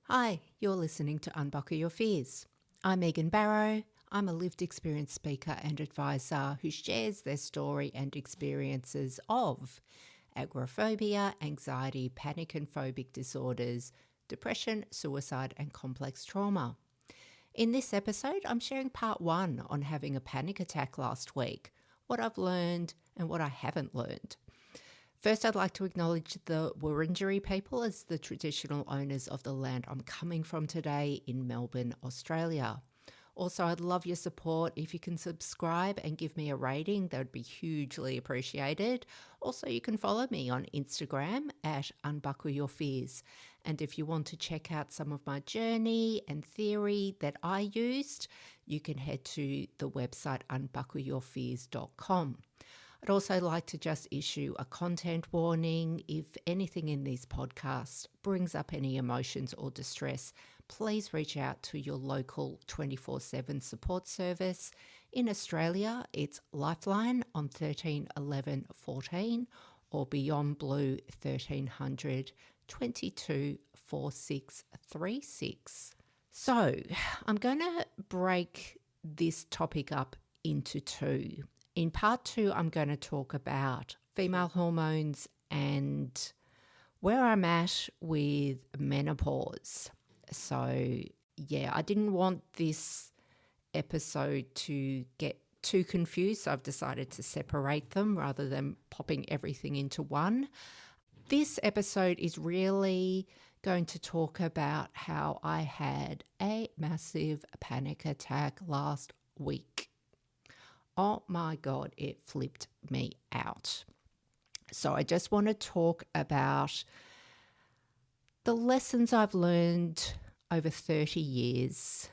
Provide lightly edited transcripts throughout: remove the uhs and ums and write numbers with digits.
Hi, you're listening to Unbuckle Your Fears. I'm Megan Barrow. I'm a lived experience speaker and advisor who shares their story and experiences of agoraphobia, anxiety, panic and phobic disorders, depression, suicide, and complex trauma. In this episode, I'm sharing part 1 on having a panic attack last week, what I've learned and what I haven't learned. First, I'd like to acknowledge the Wurundjeri people as the traditional owners of the land I'm coming from today in Melbourne, Australia. Also, I'd love your support. If you can subscribe and give me a rating, that would be hugely appreciated. Also, you can follow me on Instagram at Unbuckle Your Fears. And if you want to check out some of my journey and theory that I used, you can head to the website unbuckleyourfears.com. I'd also like to just issue a content warning. If anything in these podcasts brings up any emotions or distress, please reach out to your local 24/7 support service. In Australia, it's Lifeline on 13 11 14 or Beyondblue 1300 22 4636. So I'm going to break this topic up into two. In part 2, I'm going to talk about female hormones and where I'm at with menopause. So, I didn't want this episode to get too confused, so I've decided to separate them rather than popping everything into one. This episode is really going to talk about how I had a massive panic attack last week. Oh my God, it flipped me out. So I just want to talk about the lessons I've learned over 30 years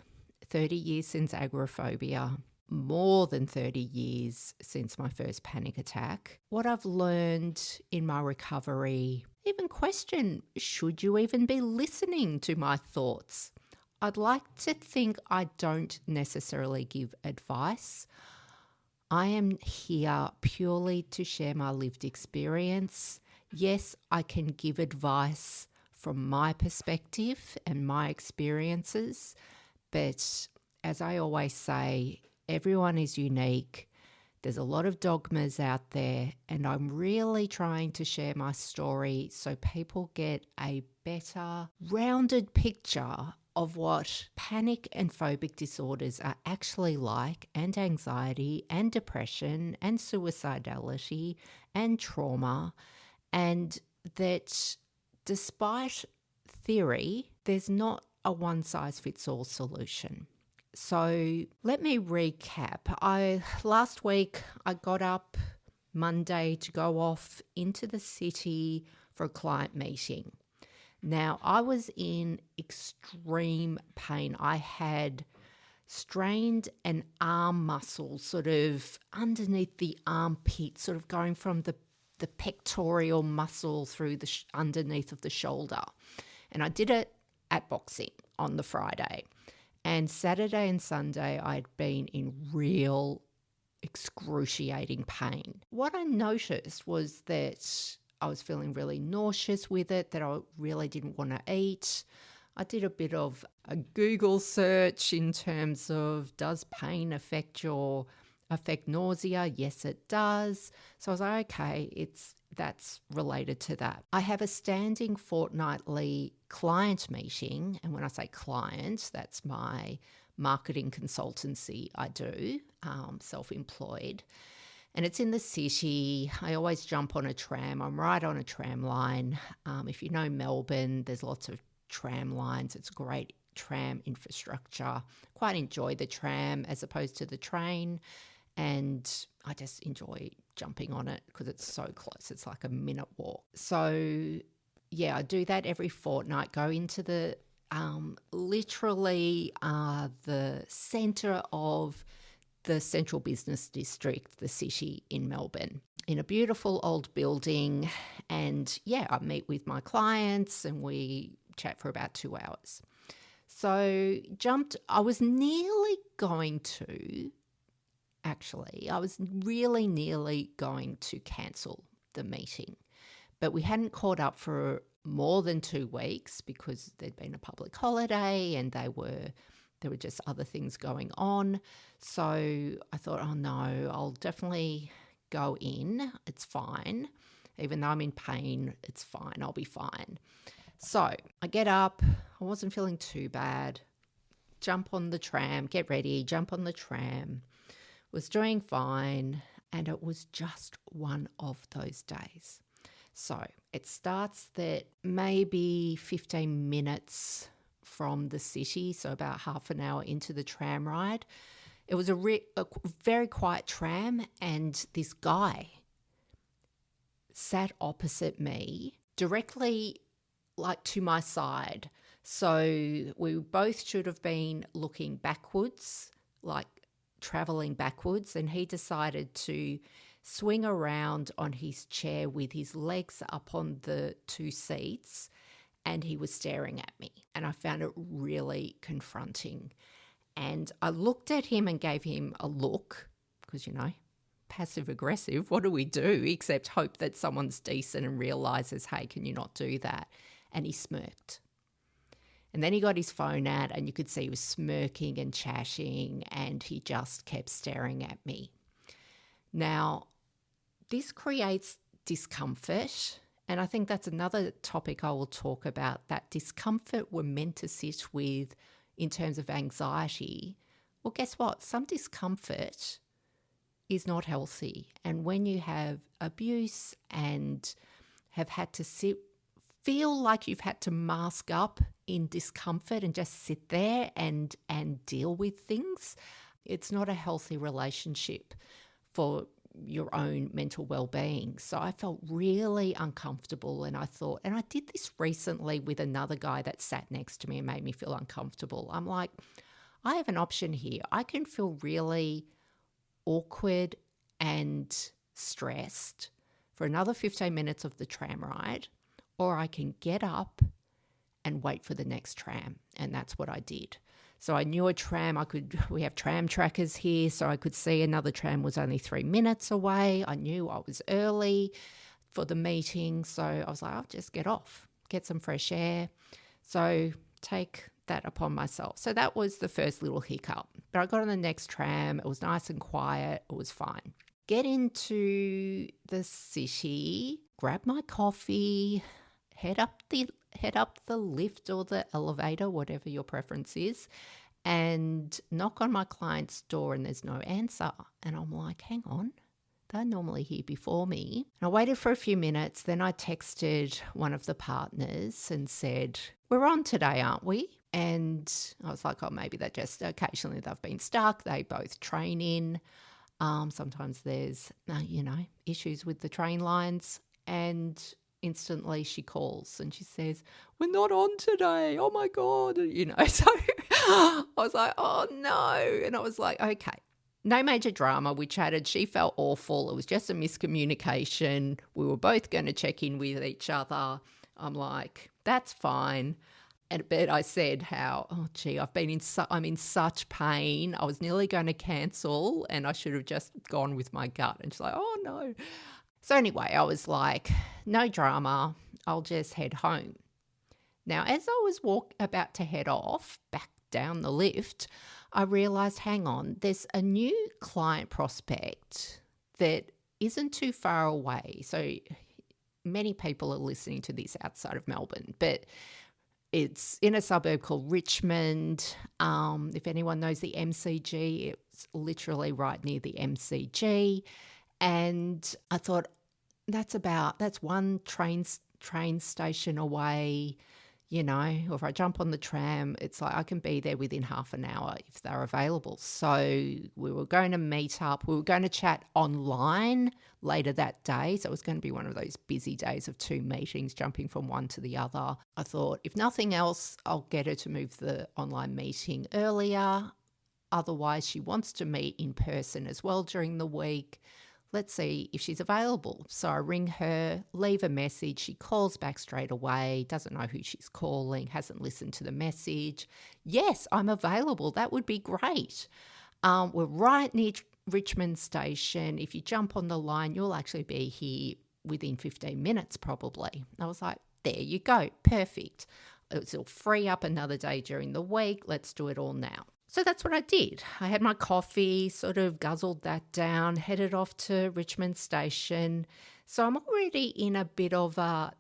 since agoraphobia, more than 30 years since my first panic attack, what I've learned in my recovery, even question, should you even be listening to my thoughts? I'd like to think I don't necessarily give advice. I am here purely to share my lived experience. Yes, I can give advice from my perspective and my experiences, but as I always say, everyone is unique. There's a lot of dogmas out there, and I'm really trying to share my story so people get a better, rounded picture of what panic and phobic disorders are actually like, and anxiety and depression and suicidality and trauma, and that despite theory, there's not a one-size-fits-all solution. So let me recap. Last week I got up Monday to go off into the city for a client meeting. Now, I was in extreme pain. I had strained an arm muscle sort of underneath the armpit, sort of going from the pectoral muscle through the underneath of the shoulder. And I did it at boxing on the Friday. And Saturday and Sunday, I'd been in real excruciating pain. What I noticed was that I was feeling really nauseous with it, that I really didn't want to eat. I did a bit of a Google search in terms of, does pain affect nausea? Yes, it does. So I was like, okay, that's related to that. I have a standing fortnightly client meeting. And when I say client, that's my marketing consultancy I do, self-employed. And it's in the city. I always jump on a tram. I'm right on a tram line. If you know Melbourne, there's lots of tram lines. It's great tram infrastructure. Quite enjoy the tram as opposed to the train. And I just enjoy jumping on it because it's so close. It's like a minute walk. So, I do that every fortnight, go into the literally the centre of the central business district, the city in Melbourne, in a beautiful old building. And I meet with my clients and we chat for about 2 hours. So I was nearly going to cancel the meeting, but we hadn't caught up for more than 2 weeks because there'd been a public holiday and there were just other things going on. So I thought, oh no, I'll definitely go in. It's fine. Even though I'm in pain, it's fine. I'll be fine. So I get up. I wasn't feeling too bad. Jump on the tram, get ready, jump on the tram. Was doing fine. And it was just one of those days. So it starts that maybe 15 minutes from the city, so about half an hour into the tram ride. It was a very quiet tram, and this guy sat opposite me, directly like to my side. So we both should have been looking backwards, like traveling backwards, and he decided to swing around on his chair with his legs up on the 2 seats, and he was staring at me. And I found it really confronting. And I looked at him and gave him a look because, passive aggressive. What do we do except hope that someone's decent and realizes, hey, can you not do that? And he smirked. And then he got his phone out and you could see he was smirking and chatting, and he just kept staring at me. Now, this creates discomfort, and I think that's another topic I will talk about, that discomfort we're meant to sit with in terms of anxiety. Well, guess what? Some discomfort is not healthy. And when you have abuse and have had to feel like you've had to mask up in discomfort and just sit there and deal with things, it's not a healthy relationship for your own mental well-being. So I felt really uncomfortable, and I thought, and I did this recently with another guy that sat next to me and made me feel uncomfortable. I'm like, I have an option here. I can feel really awkward and stressed for another 15 minutes of the tram ride, or I can get up and wait for the next tram. And that's what I did. So I knew a tram, we have tram trackers here, so I could see another tram was only 3 minutes away. I knew I was early for the meeting, so I was like, I'll just get off, get some fresh air. So take that upon myself. So that was the first little hiccup. But I got on the next tram, it was nice and quiet, it was fine. Get into the city, grab my coffee, head up the lift or the elevator, whatever your preference is, and knock on my client's door, and there's no answer. And I'm like, hang on, they're normally here before me. And I waited for a few minutes. Then I texted one of the partners and said, we're on today, aren't we? And I was like, oh, maybe they're just occasionally they've been stuck. They both train in. Sometimes there's, issues with the train lines. And instantly she calls and she says, we're not on today. Oh my God. So I was like, oh no. And I was like, okay, no major drama. We chatted. She felt awful. It was just a miscommunication. We were both going to check in with each other. I'm like, that's fine. But I said how, oh gee, I'm in such pain. I was nearly going to cancel and I should have just gone with my gut. And she's like, oh no. So anyway, I was like, no drama, I'll just head home. Now, as I was about to head off, back down the lift, I realised, hang on, there's a new client prospect that isn't too far away. So many people are listening to this outside of Melbourne, but it's in a suburb called Richmond. If anyone knows the MCG, it's literally right near the MCG. And I thought, that's one train station away, or if I jump on the tram, it's like I can be there within half an hour if they're available. So we were going to meet up. We were going to chat online later that day. So it was going to be one of those busy days of 2 meetings, jumping from one to the other. I thought, if nothing else, I'll get her to move the online meeting earlier. Otherwise, she wants to meet in person as well during the week. Let's see if she's available. So I ring her, leave a message. She calls back straight away, doesn't know who she's calling, hasn't listened to the message. Yes, I'm available. That would be great. We're right near Richmond Station. If you jump on the line, you'll actually be here within 15 minutes probably. I was like, There you go. Perfect. It'll free up another day during the week. Let's do it all now. So that's what I did. I had my coffee, sort of guzzled that down, headed off to Richmond Station. So I'm already in a bit of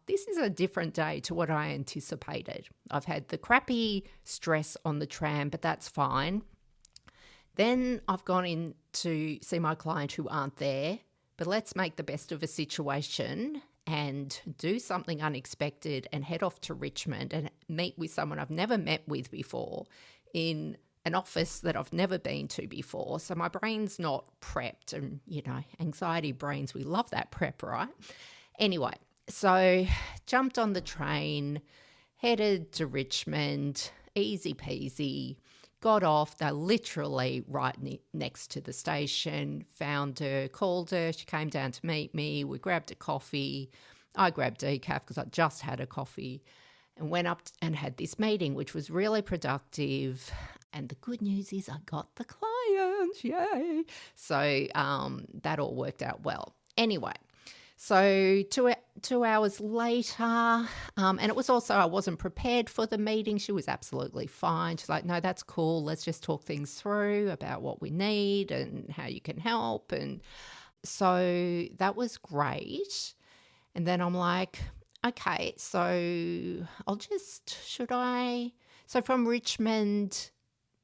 this is a different day to what I anticipated. I've had the crappy stress on the tram, but that's fine. Then I've gone in to see my client who aren't there, but let's make the best of a situation and do something unexpected and head off to Richmond and meet with someone I've never met with before in an office that I've never been to before. So my brain's not prepped, and, anxiety brains, we love that prep, right? Anyway, so jumped on the train, headed to Richmond, easy peasy, got off. They're literally right next to the station, found her, called her. She came down to meet me. We grabbed a coffee. I grabbed decaf because I just had a coffee and went up and had this meeting, which was really productive. And the good news is I got the client, yay. So that all worked out well. Anyway, so 2 hours later, and it was also, I wasn't prepared for the meeting. She was absolutely fine. She's like, no, that's cool. Let's just talk things through about what we need and how you can help. And so that was great. And then I'm like, okay, so so from Richmond,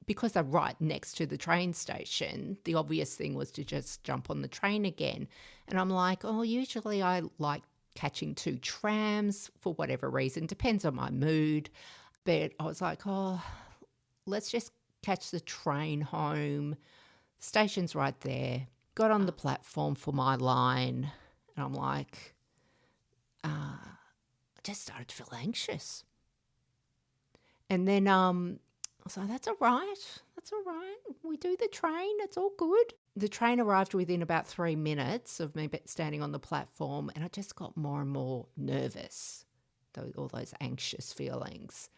because they're right next to the train station, the obvious thing was to just jump on the train again. And I'm like, usually I like catching 2 trams for whatever reason, depends on my mood. But I was like, let's just catch the train home. Station's right there. Got on the platform for my line, and I'm like, I just started to feel anxious. And then I was like, that's all right. We do the train. It's all good. The train arrived within about 3 minutes of me standing on the platform, and I just got more and more nervous, all those anxious feelings.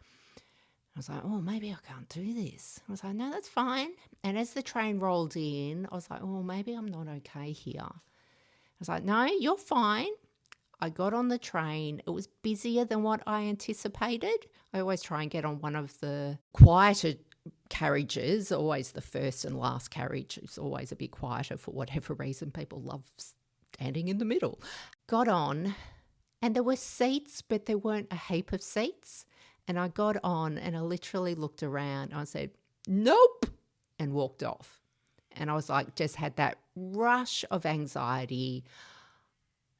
I was like, maybe I can't do this. I was like, no, that's fine. And as the train rolled in, I was like, maybe I'm not okay here. I was like, no, you're fine. I got on the train. It was busier than what I anticipated. I always try and get on one of the quieter carriages, always the first and last carriage is always a bit quieter for whatever reason. People love standing in the middle. Got on, and there were seats, but there weren't a heap of seats. And I got on, and I literally looked around. I said, nope, and walked off. And I was like, just had that rush of anxiety,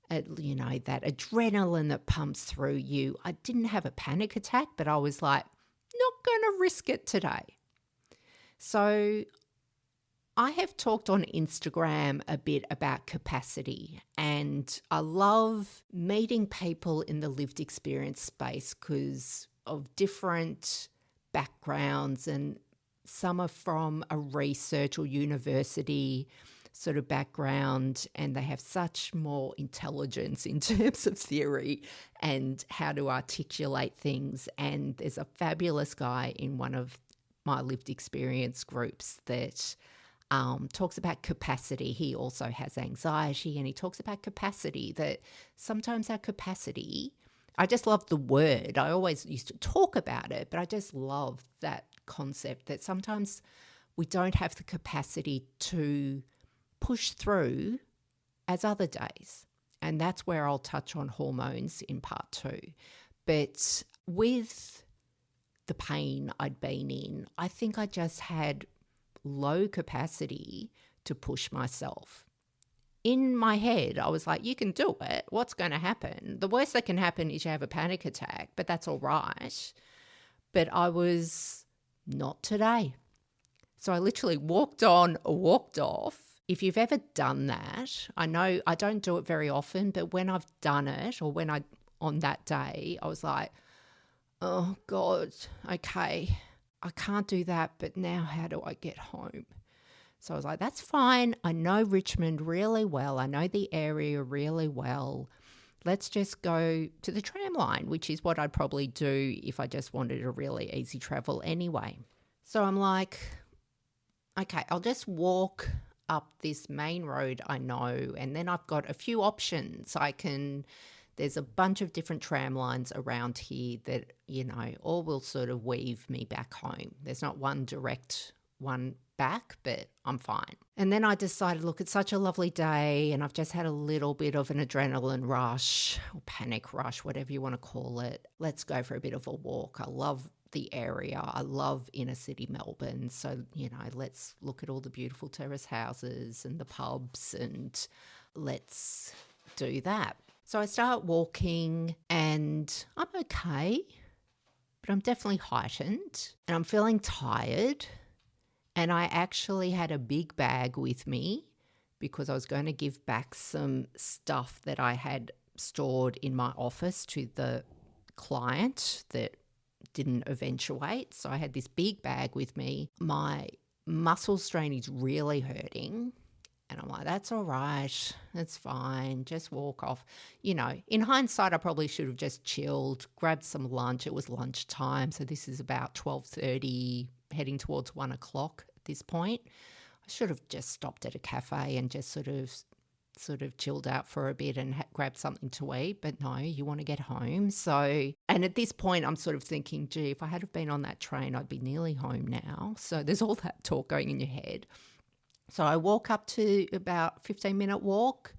that adrenaline that pumps through you. I didn't have a panic attack, but I was like, not going to risk it today. So I have talked on Instagram a bit about capacity, and I love meeting people in the lived experience space because of different backgrounds, and some are from a research or university sort of background, and they have such more intelligence in terms of theory and how to articulate things. And there's a fabulous guy in one of my lived experience groups that talks about capacity. He also has anxiety, and he talks about capacity, that sometimes our capacity, I just love the word. I always used to talk about it, but I just love that concept that sometimes we don't have the capacity to push through as other days. And that's where I'll touch on hormones in part 2. But with the pain I'd been in, I think I just had low capacity to push myself. In my head, I was like, you can do it. What's going to happen? The worst that can happen is you have a panic attack, but that's all right. But I was not today. So I literally walked on, walked off. If you've ever done that, I know I don't do it very often, but when I've done it, or when on that day, I was like, oh God, okay, I can't do that, but now how do I get home? So I was like, that's fine. I know Richmond really well. I know the area really well. Let's just go to the tram line, which is what I'd probably do if I just wanted a really easy travel anyway. So I'm like, okay, I'll just walk up this main road I know, and then I've got a few options. There's a bunch of different tram lines around here that, all will sort of weave me back home. There's not one direct one back, but I'm fine. And then I decided, look, it's such a lovely day and I've just had a little bit of an adrenaline rush or panic rush, whatever you want to call it. Let's go for a bit of a walk. I love the area. I love inner city Melbourne. So, let's look at all the beautiful terrace houses and the pubs and let's do that. So I start walking and I'm okay, but I'm definitely heightened and I'm feeling tired. And I actually had a big bag with me because I was going to give back some stuff that I had stored in my office to the client that didn't eventuate. So I had this big bag with me. My muscle strain is really hurting. And I'm like, that's all right. That's fine. Just walk off. In hindsight, I probably should have just chilled, grabbed some lunch. It was lunchtime. So this is about 12:30, heading towards 1 o'clock at this point. I should have just stopped at a cafe and just sort of chilled out for a bit and grabbed something to eat. But no, you want to get home. So, and at this point, I'm sort of thinking, gee, if I had have been on that train, I'd be nearly home now. So there's all that talk going in your head. So I walk up to about 15-minute walk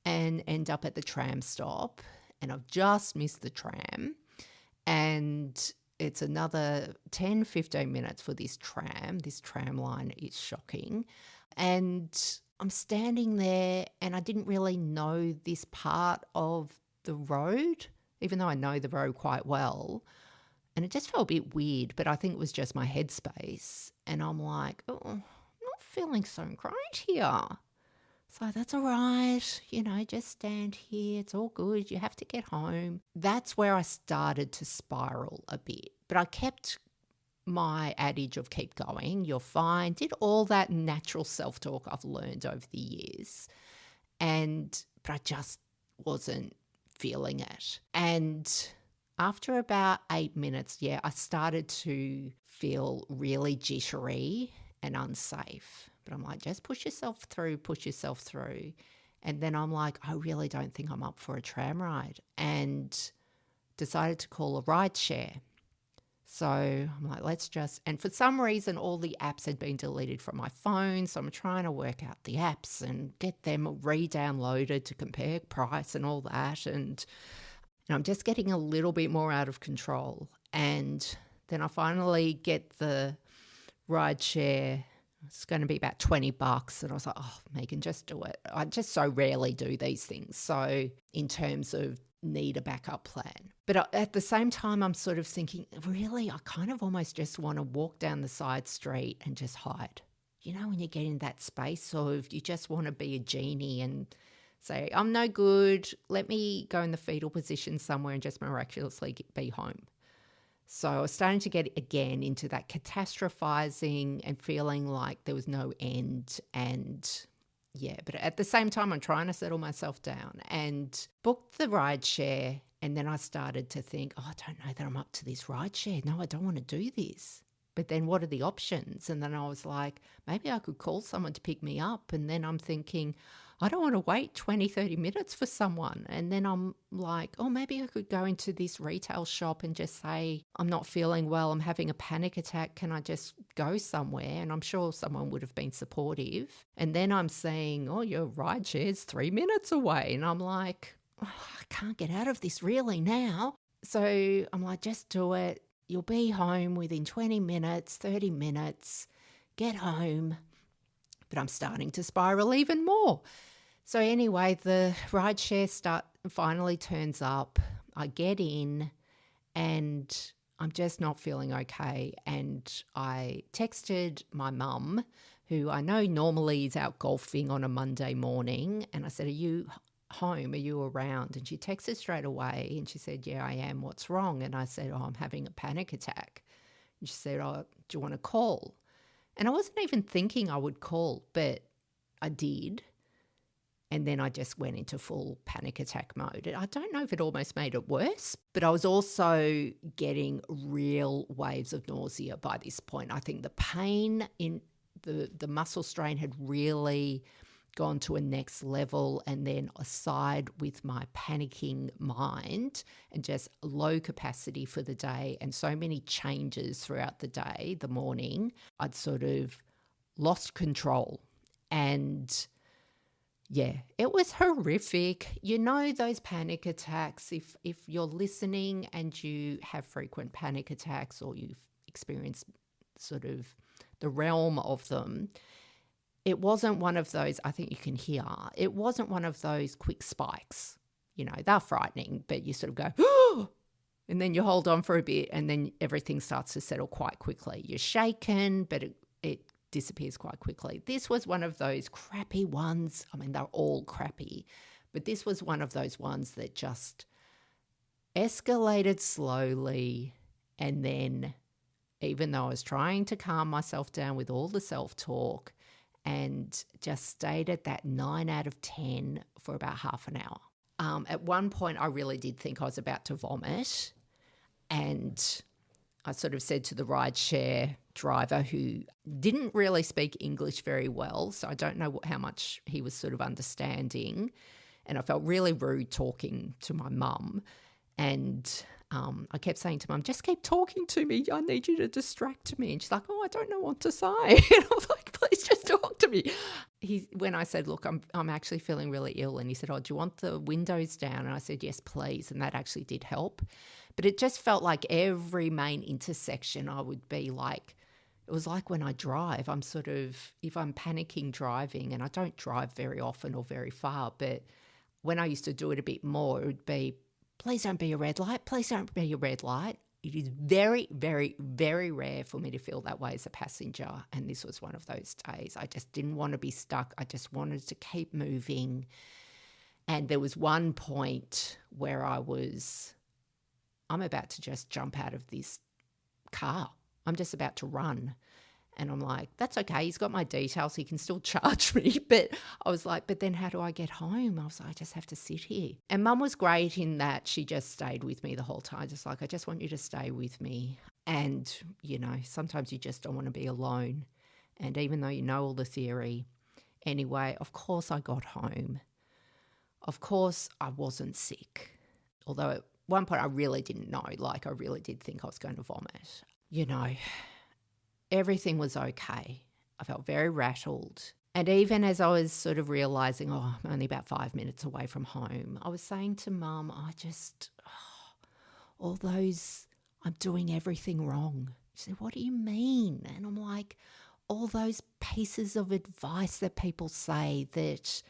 and end up at the tram stop. And I've just missed the tram. And it's another 10, 15 minutes for this tram. This tram line is shocking. And I'm standing there and I didn't really know this part of the road, even though I know the road quite well. And it just felt a bit weird, but I think it was just my headspace. And I'm like, oh, feeling so great here. So that's all right. Just stand here. It's all good. You have to get home. That's where I started to spiral a bit. But I kept my adage of keep going. You're fine. Did all that natural self-talk I've learned over the years. But I just wasn't feeling it. And after about 8 minutes, I started to feel really jittery and unsafe. But I'm like, just push yourself through. And then I'm like, I really don't think I'm up for a tram ride, and decided to call a ride share. So I'm like, and for some reason, all the apps had been deleted from my phone. So I'm trying to work out the apps and get them re-downloaded to compare price and all that. And I'm just getting a little bit more out of control. And then I finally get the ride share. It's going to be about $20. And I was like, oh, Megan, just do it. I just so rarely do these things. So in terms of need a backup plan. But at the same time, I'm sort of thinking, really, I kind of almost just want to walk down the side street and just hide. When you get in that space of you just want to be a genie and say, I'm no good. Let me go in the fetal position somewhere and just miraculously be home. So I was starting to get again into that catastrophizing and feeling like there was no end. But at the same time, I'm trying to settle myself down and booked the ride share. And then I started to think, I don't know that I'm up to this ride share. No, I don't want to do this. But then what are the options? And then I was like, maybe I could call someone to pick me up. And then I'm thinking, I don't want to wait 20, 30 minutes for someone. And then I'm like, maybe I could go into this retail shop and just say, I'm not feeling well, I'm having a panic attack. Can I just go somewhere? And I'm sure someone would have been supportive. And then I'm saying, your ride share's 3 minutes away. And I'm like, I can't get out of this really now. So I'm like, just do it. You'll be home within 20 minutes, 30 minutes. Get home. But I'm starting to spiral even more. So anyway, the ride share finally turns up. I get in and I'm just not feeling okay. And I texted my mum, who I know normally is out golfing on a Monday morning. And I said, are you home? Are you around? And she texted straight away and she said, yeah, I am. What's wrong? And I said, I'm having a panic attack. And she said, do you want to call? And I wasn't even thinking I would call, but I did. And then I just went into full panic attack mode. I don't know if it almost made it worse, but I was also getting real waves of nausea by this point. I think the pain in the muscle strain had really gone to a next level and then aside with my panicking mind and just low capacity for the day and so many changes throughout the day, the morning, I'd sort of lost control. And yeah, it was horrific. You know, those panic attacks, if you're listening and you have frequent panic attacks or you've experienced sort of the realm of them, it wasn't one of those, I think you can hear, it wasn't one of those quick spikes. You know, they're frightening, but you sort of go, oh, and then you hold on for a bit and then everything starts to settle quite quickly. You're shaken, but it disappears quite quickly. This was one of those crappy ones. I mean, they're all crappy, but this was one of those ones that just escalated slowly. And then even though I was trying to calm myself down with all the self-talk and just stayed at that 9 out of 10 for about half an hour. At one point, I really did think I was about to vomit. And I sort of said to the rideshare driver, who didn't really speak English very well, so I don't know how much he was sort of understanding. And I felt really rude talking to my mum. And I kept saying to Mum, just keep talking to me. I need you to distract me. And she's like, oh, I don't know what to say. And I was like, please just talk to me. When I said, look, I'm actually feeling really ill. And he said, oh, do you want the windows down? And I said, yes, please. And that actually did help. But it just felt like every main intersection I would be like, it was like when I drive, I'm sort of, if I'm panicking driving, and I don't drive very often or very far, but when I used to do it a bit more, it would be, please don't be a red light. Please don't be a red light. It is very, very, very rare for me to feel that way as a passenger. And this was one of those days. I just didn't want to be stuck. I just wanted to keep moving. And there was one point where I'm about to just jump out of this car. I'm just about to run. And I'm like, that's okay. He's got my details. He can still charge me. But I was like, but then how do I get home? I was like, I just have to sit here. And Mum was great in that she just stayed with me the whole time. Just like, I just want you to stay with me. And, you know, sometimes you just don't want to be alone. And even though you know all the theory, anyway, of course I got home. Of course I wasn't sick. Although at one point I really didn't know. Like, I really did think I was going to vomit. You know, everything was okay. I felt very rattled. And even as I was sort of realising, oh, I'm only about 5 minutes away from home, I was saying to Mum, all those, I'm doing everything wrong. She said, what do you mean? And I'm like, all those pieces of advice that people say that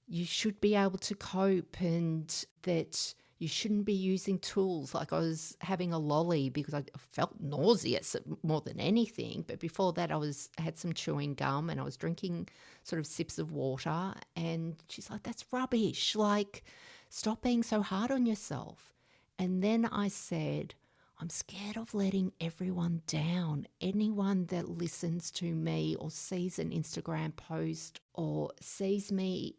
you should be able to cope and that you shouldn't be using tools. Like, I was having a lolly because I felt nauseous more than anything. But before that, I had some chewing gum and I was drinking sort of sips of water. And she's like, that's rubbish. Like, stop being so hard on yourself. And then I said, I'm scared of letting everyone down. Anyone that listens to me or sees an Instagram post or sees me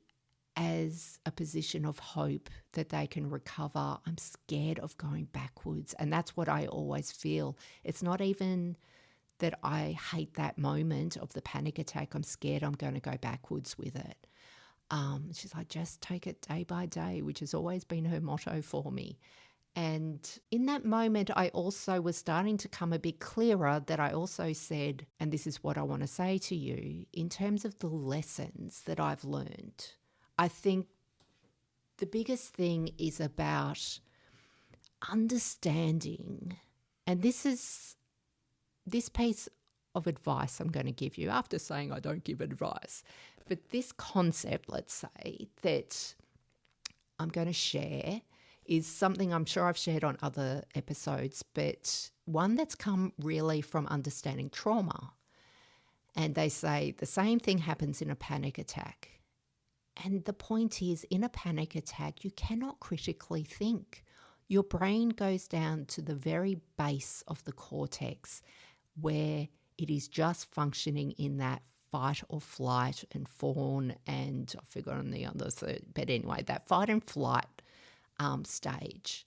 as a position of hope that they can recover, I'm scared of going backwards. And that's what I always feel. It's not even that I hate that moment of the panic attack. I'm scared I'm going to go backwards with it. She's like, just take it day by day, which has always been her motto for me. And in that moment, I also was starting to come a bit clearer that I also said, and this is what I want to say to you, in terms of the lessons that I've learned, I think the biggest thing is about understanding, and this piece of advice I'm going to give you after saying I don't give advice, but this concept, let's say, that I'm going to share is something I'm sure I've shared on other episodes, but one that's come really from understanding trauma. And they say the same thing happens in a panic attack. And the point is, in a panic attack, you cannot critically think. Your brain goes down to the very base of the cortex where it is just functioning in that fight or flight and fawn and I've forgotten the other third, but anyway, that fight and flight stage.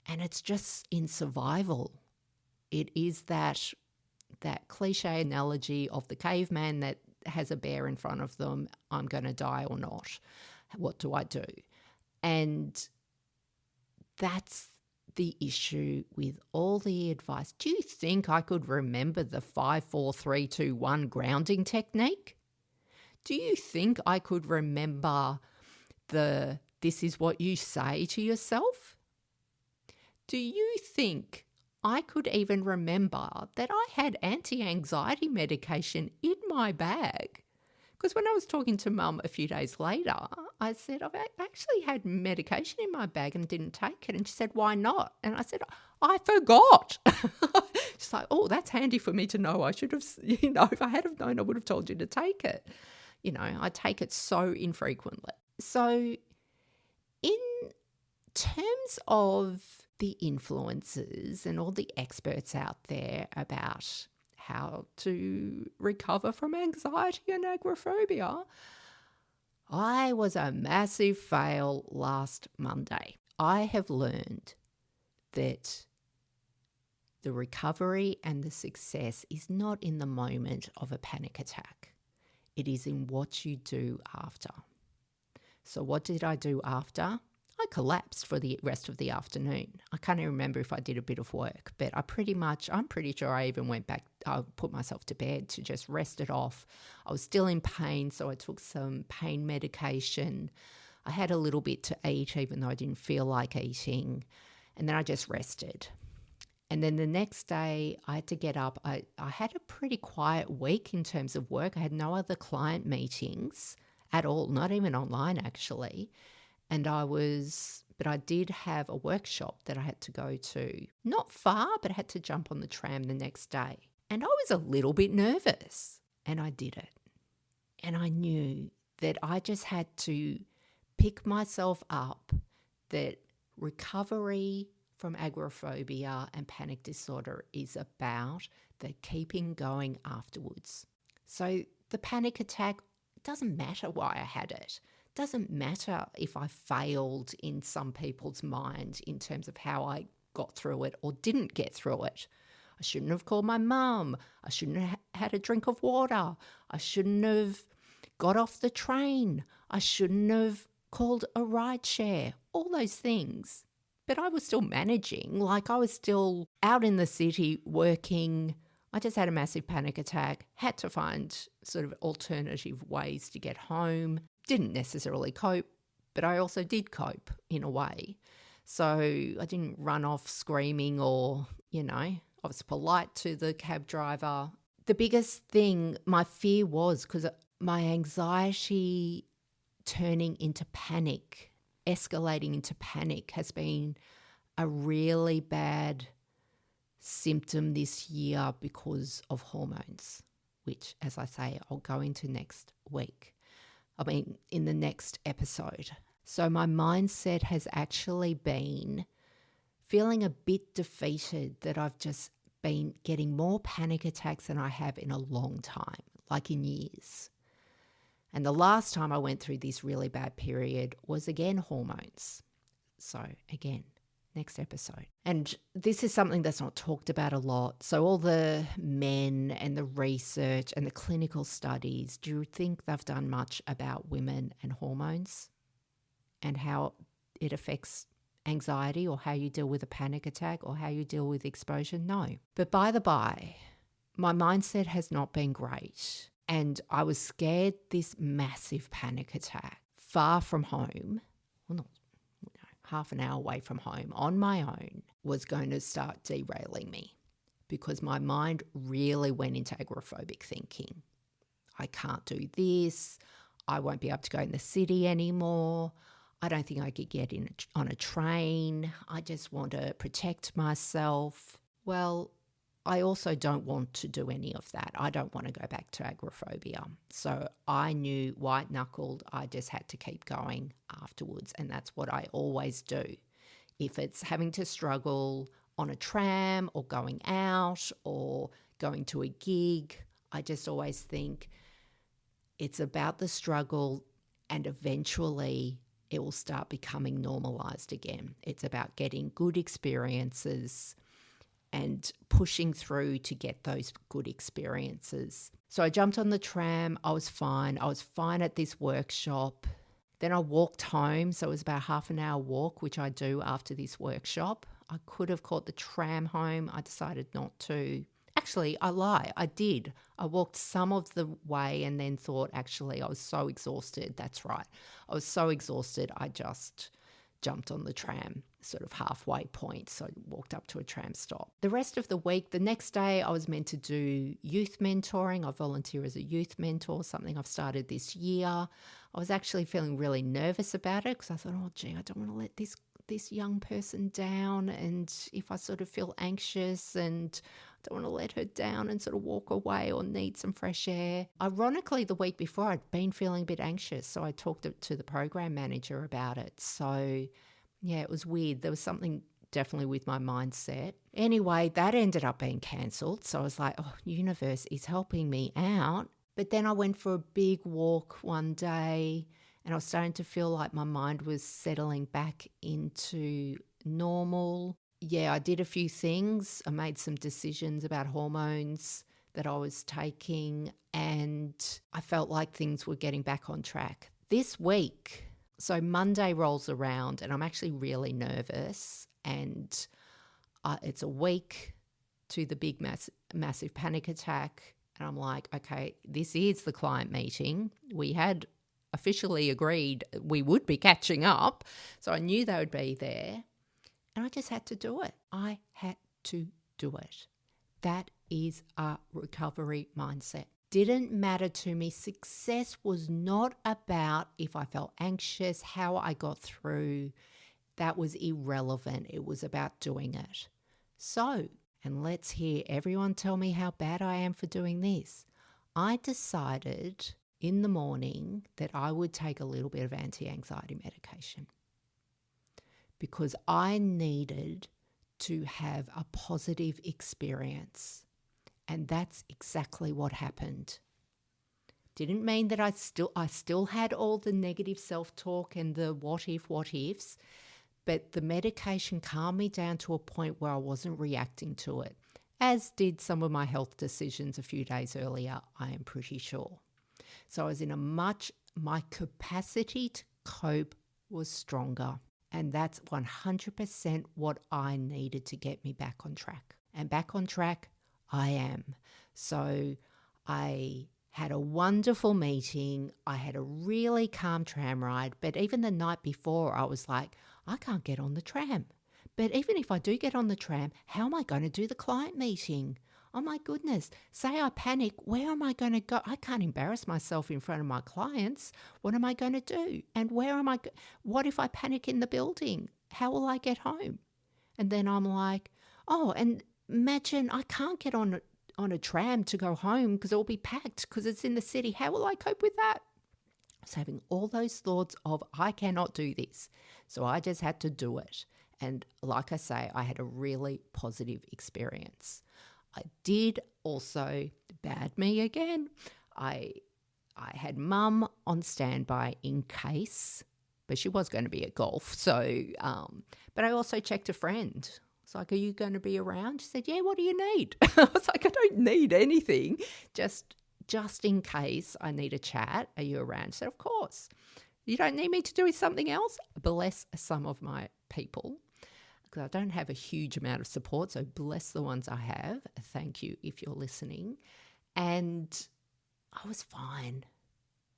And it's just in survival. It is that cliche analogy of the caveman that has a bear in front of them, I'm going to die or not. What do I do? And that's the issue with all the advice. Do you think I could remember the 5, 4, 3, 2, 1 grounding technique? Do you think I could remember this is what you say to yourself? Do you think I could even remember that I had anti-anxiety medication in my bag? Because when I was talking to Mum a few days later, I said, I've actually had medication in my bag and didn't take it. And she said, why not? And I said, I forgot. She's like, oh, that's handy for me to know. I should have, if I had have known, I would have told you to take it. I take it so infrequently. So in terms of the influencers and all the experts out there about how to recover from anxiety and agoraphobia, I was a massive fail last Monday. I have learned that the recovery and the success is not in the moment of a panic attack. It is in what you do after. So what did I do after? I collapsed for the rest of the afternoon. I can't even remember if I did a bit of work, but I'm pretty sure I even went back, I put myself to bed to just rest it off. I was still in pain, so I took some pain medication. I had a little bit to eat, even though I didn't feel like eating, and then I just rested. And then the next day I had to get up. I had a pretty quiet week in terms of work. I had no other client meetings at all, not even online actually. And but I did have a workshop that I had to go to. Not far, but I had to jump on the tram the next day. And I was a little bit nervous, and I did it. And I knew that I just had to pick myself up, that recovery from agoraphobia and panic disorder is about the keeping going afterwards. So the panic attack, it doesn't matter why I had it. Doesn't matter if I failed in some people's mind in terms of how I got through it or didn't get through it. I shouldn't have called my mum. I shouldn't have had a drink of water. I shouldn't have got off the train. I shouldn't have called a ride share. All those things. But I was still managing. I was still out in the city working. I just had a massive panic attack, had to find sort of alternative ways to get home. Didn't necessarily cope, but I also did cope in a way. So I didn't run off screaming or, I was polite to the cab driver. The biggest thing, my fear was because my anxiety turning into panic, escalating into panic has been a really bad symptom this year because of hormones, which, as I say, I'll go into next week. In the next episode. So my mindset has actually been feeling a bit defeated that I've just been getting more panic attacks than I have in a long time, like in years. And the last time I went through this really bad period was again hormones. So again, next episode. And this is something that's not talked about a lot. So all the men and the research and the clinical studies, do you think they've done much about women and hormones and how it affects anxiety or how you deal with a panic attack or how you deal with exposure? No. But by the by, my mindset has not been great. And I was scared this massive panic attack far from home, well, not half an hour away from home on my own, was going to start derailing me because my mind really went into agoraphobic thinking. I can't do this. I won't be able to go in the city anymore. I don't think I could get on a train. I just want to protect myself. Well, I also don't want to do any of that. I don't want to go back to agoraphobia. So I knew white-knuckled I just had to keep going afterwards, and that's what I always do. If it's having to struggle on a tram or going out or going to a gig, I just always think it's about the struggle and eventually it will start becoming normalized again. It's about getting good experiences and pushing through to get those good experiences. So I jumped on the tram. I was fine. I was fine at this workshop. Then I walked home. So it was about a half an hour walk, which I do after this workshop. I could have caught the tram home. I decided not to. Actually, I lie. I did. I walked some of the way and then thought, actually, I was so exhausted. That's right. I was so exhausted. I just jumped on the tram, sort of halfway point. So I walked up to a tram stop. The rest of the week, the next day, I was meant to do youth mentoring. I volunteer as a youth mentor, something I've started this year. I was actually feeling really nervous about it because I thought, oh, gee, I don't want to let this young person down. And if I sort of feel anxious and I don't want to let her down and sort of walk away or need some fresh air. Ironically, the week before, I'd been feeling a bit anxious. So I talked to the program manager about it. So yeah, it was weird. There was something definitely with my mindset. Anyway, that ended up being cancelled. So I was like, oh, universe is helping me out. But then I went for a big walk one day and I was starting to feel like my mind was settling back into normal. Yeah, I did a few things. I made some decisions about hormones that I was taking and I felt like things were getting back on track. This week, so Monday rolls around and I'm actually really nervous and it's a week to the big massive panic attack. And I'm like, okay, this is the client meeting. We had officially agreed we would be catching up. So I knew they would be there. And I just had to do it. I had to do it. That is a recovery mindset. Didn't matter to me. Success was not about if I felt anxious, how I got through. That was irrelevant. It was about doing it. So, and let's hear everyone tell me how bad I am for doing this. I decided in the morning that I would take a little bit of anti-anxiety medication because I needed to have a positive experience. And that's exactly what happened. Didn't mean that I still had all the negative self-talk and the what ifs, but the medication calmed me down to a point where I wasn't reacting to it, as did some of my health decisions a few days earlier, I am pretty sure. So I was in my capacity to cope was stronger. And that's 100% what I needed to get me back on track. And back on track, I am. So I had a wonderful meeting. I had a really calm tram ride. But even the night before, I was like, I can't get on the tram. But even if I do get on the tram, how am I going to do the client meeting? Oh my goodness, say I panic, where am I going to go? I can't embarrass myself in front of my clients. What am I going to do? And what if I panic in the building? How will I get home? And then I'm like, oh, and imagine I can't get on a tram to go home because it'll be packed because it's in the city. How will I cope with that? I was having all those thoughts of I cannot do this. So I just had to do it. And like I say, I had a really positive experience. I did also, bad me again, I had mum on standby in case, but she was going to be at golf. So, but I also checked a friend. It's like, are you going to be around? She said, yeah, what do you need? I was like, I don't need anything. Just in case I need a chat. Are you around? She said, of course. You don't need me to do something else? Bless some of my people. Because I don't have a huge amount of support, so bless the ones I have. Thank you if you're listening. And I was fine.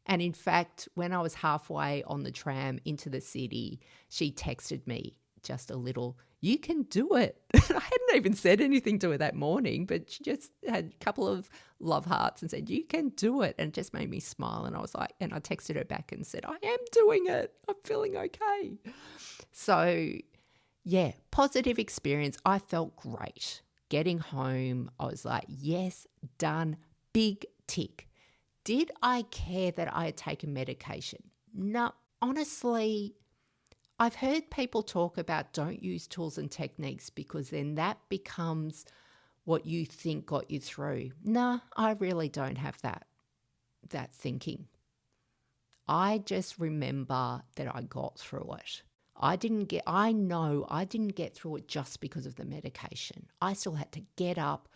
And in fact, when I was halfway on the tram into the city, she texted me just a little, you can do it. I hadn't even said anything to her that morning, but she just had a couple of love hearts and said, you can do it. And it just made me smile. And I was like, and I texted her back and said, I am doing it. I'm feeling okay. So yeah, positive experience. I felt great. Getting home, I was like, yes, done, big tick. Did I care that I had taken medication? No, honestly, I've heard people talk about don't use tools and techniques because then that becomes what you think got you through. No, I really don't have that thinking. I just remember that I got through it. I know I didn't get through it just because of the medication. I still had to get up,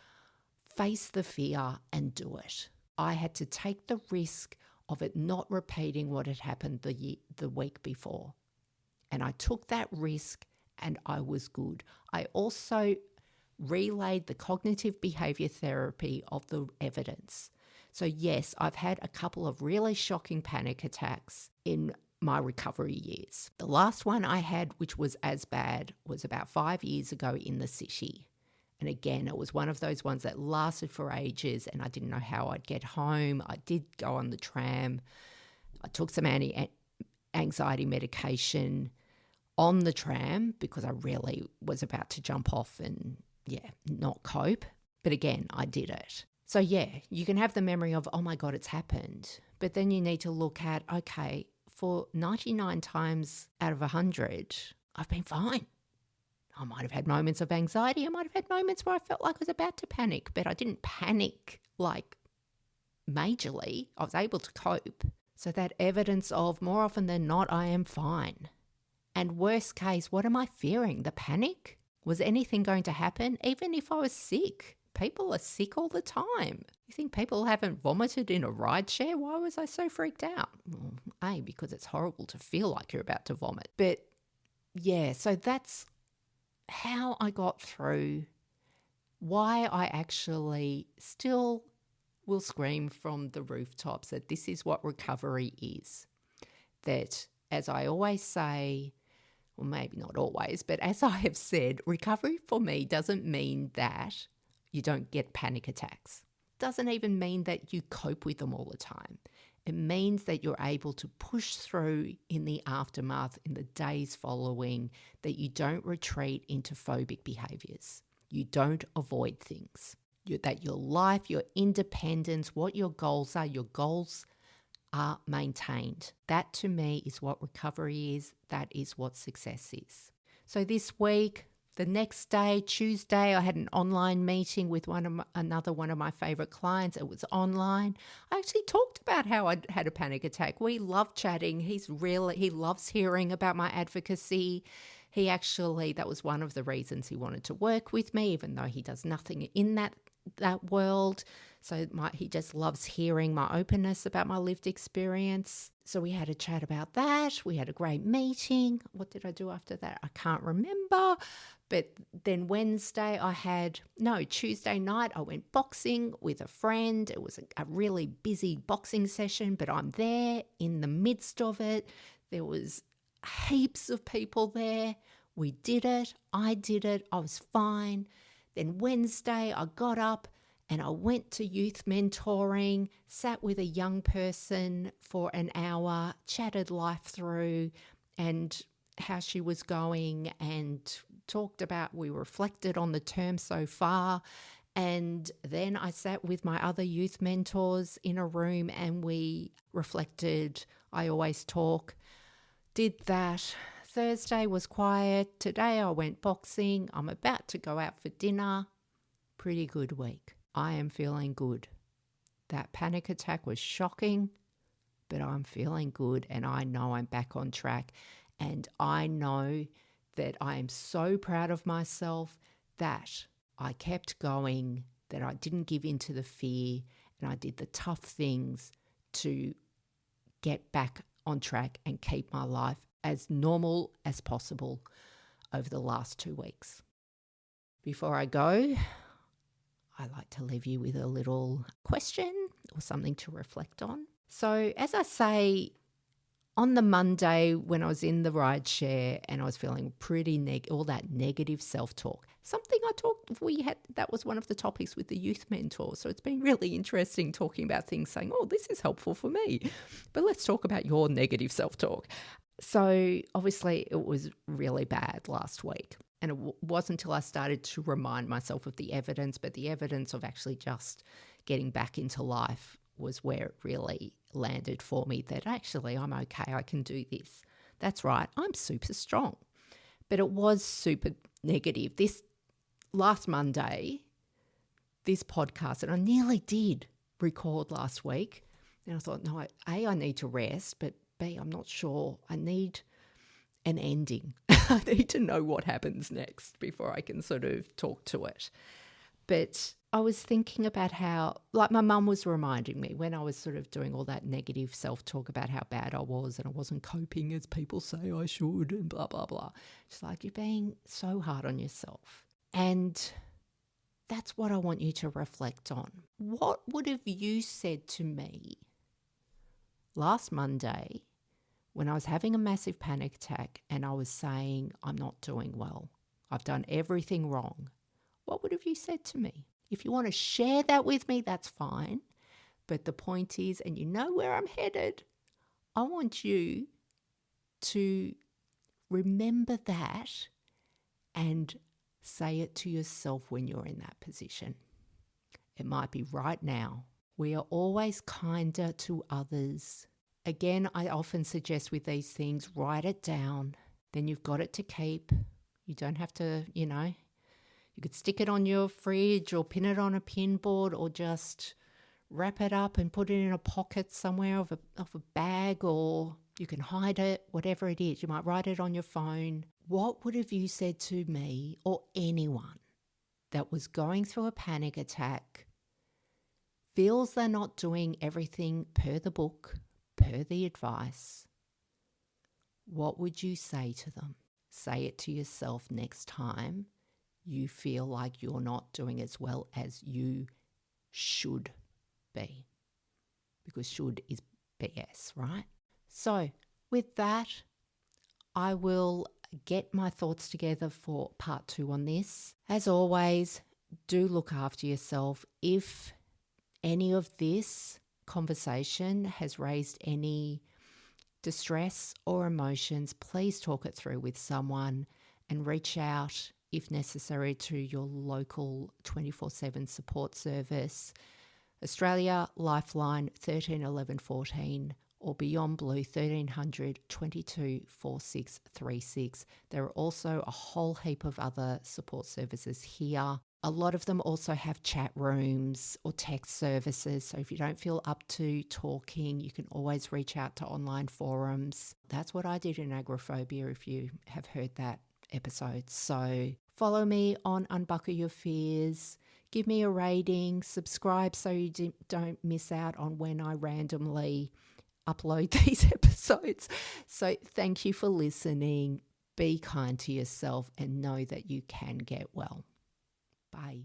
face the fear and do it. I had to take the risk of it not repeating what had happened the week before. And I took that risk and I was good. I also relayed the cognitive behavior therapy of the evidence. So yes, I've had a couple of really shocking panic attacks in my recovery years. The last one I had, which was as bad, was about 5 years ago in the city. And again, it was one of those ones that lasted for ages and I didn't know how I'd get home. I did go on the tram. I took some anti-anxiety medication on the tram because I really was about to jump off and, not cope. But again, I did it. So you can have the memory of, oh my God, it's happened. But then you need to look at, okay, for 99 times out of 100, I've been fine. I might have had moments of anxiety. I might have had moments where I felt like I was about to panic, but I didn't panic like majorly. I was able to cope. So that evidence of more often than not, I am fine. And worst case, what am I fearing? The panic? Was anything going to happen? Even if I was sick? People are sick all the time. You think people haven't vomited in a ride share? Why was I so freaked out? Well, because it's horrible to feel like you're about to vomit. But so that's how I got through, why I actually still will scream from the rooftops that this is what recovery is. That, as I always say, well, maybe not always, but as I have said, recovery for me doesn't mean that you don't get panic attacks. Doesn't even mean that you cope with them all the time. It means that you're able to push through in the aftermath, in the days following, that you don't retreat into phobic behaviours. You don't avoid things. That your life, your independence, what your goals are maintained. That to me is what recovery is. That is what success is. So this week, the next day, Tuesday, I had an online meeting with another one of my favourite clients. It was online. I actually talked about how I had a panic attack. We love chatting. He loves hearing about my advocacy. That was one of the reasons he wanted to work with me, even though he does nothing in that world. So he just loves hearing my openness about my lived experience. So we had a chat about that. We had a great meeting. What did I do after that? I can't remember. But then Tuesday night, I went boxing with a friend. It was a really busy boxing session, but I'm there in the midst of it. There was heaps of people there. We did it. I did it. I was fine. Then Wednesday, I got up and I went to youth mentoring, sat with a young person for an hour, chatted life through and how she was going, and we reflected on the term so far. And then I sat with my other youth mentors in a room and we reflected. I always talk. Did that. Thursday was quiet. Today I went boxing. I'm about to go out for dinner. Pretty good week. I am feeling good. That panic attack was shocking, but I'm feeling good and I know I'm back on track. And I know that I am so proud of myself that I kept going, that I didn't give in to the fear, and I did the tough things to get back on track and keep my life as normal as possible over the last 2 weeks. Before I go, I like to leave you with a little question or something to reflect on. So as I say, on the Monday when I was in the ride share and I was feeling pretty all that negative self-talk, that was one of the topics with the youth mentor. So it's been really interesting talking about things, saying, oh, this is helpful for me. But let's talk about your negative self-talk. So obviously it was really bad last week. And it wasn't until I started to remind myself of the evidence, but the evidence of actually just getting back into life was where it really landed for me, that actually I'm okay, I can do this. That's right, I'm super strong. But it was super negative. This last Monday, this podcast, and I nearly did record last week, and I thought, no, I need to rest, but B, I'm not sure. I need an ending. I need to know what happens next before I can sort of talk to it. But I was thinking about how, like my mum was reminding me when I was sort of doing all that negative self-talk about how bad I was and I wasn't coping as people say I should and blah, blah, blah. She's like, you're being so hard on yourself. And that's what I want you to reflect on. What would have you said to me last Monday when I was having a massive panic attack and I was saying I'm not doing well? I've done everything wrong. What would have you said to me? If you want to share that with me, that's fine. But the point is, and you know where I'm headed, I want you to remember that and say it to yourself when you're in that position. It might be right now. We are always kinder to others. Again, I often suggest with these things, write it down. Then you've got it to keep. You don't have to, you could stick it on your fridge or pin it on a pin board or just wrap it up and put it in a pocket somewhere of a bag, or you can hide it, whatever it is. You might write it on your phone. What would have you said to me or anyone that was going through a panic attack, feels they're not doing everything per the book, per the advice? What would you say to them? Say it to yourself next time you feel like you're not doing as well as you should be. Because should is BS, right? So with that, I will get my thoughts together for part 2 on this. As always, do look after yourself. If any of this conversation has raised any distress or emotions, please talk it through with someone and reach out if necessary to your local 24/7 support service. Australia, Lifeline 13 11 14 or Beyondblue 1300 22 46 36. There are also a whole heap of other support services here. A lot of them also have chat rooms or text services. So if you don't feel up to talking, you can always reach out to online forums. That's what I did in Agoraphobia, if you have heard that episode. So follow me on Unbuckle Your Fears. Give me a rating, subscribe so you don't miss out on when I randomly upload these episodes. So thank you for listening. Be kind to yourself and know that you can get well. Bye.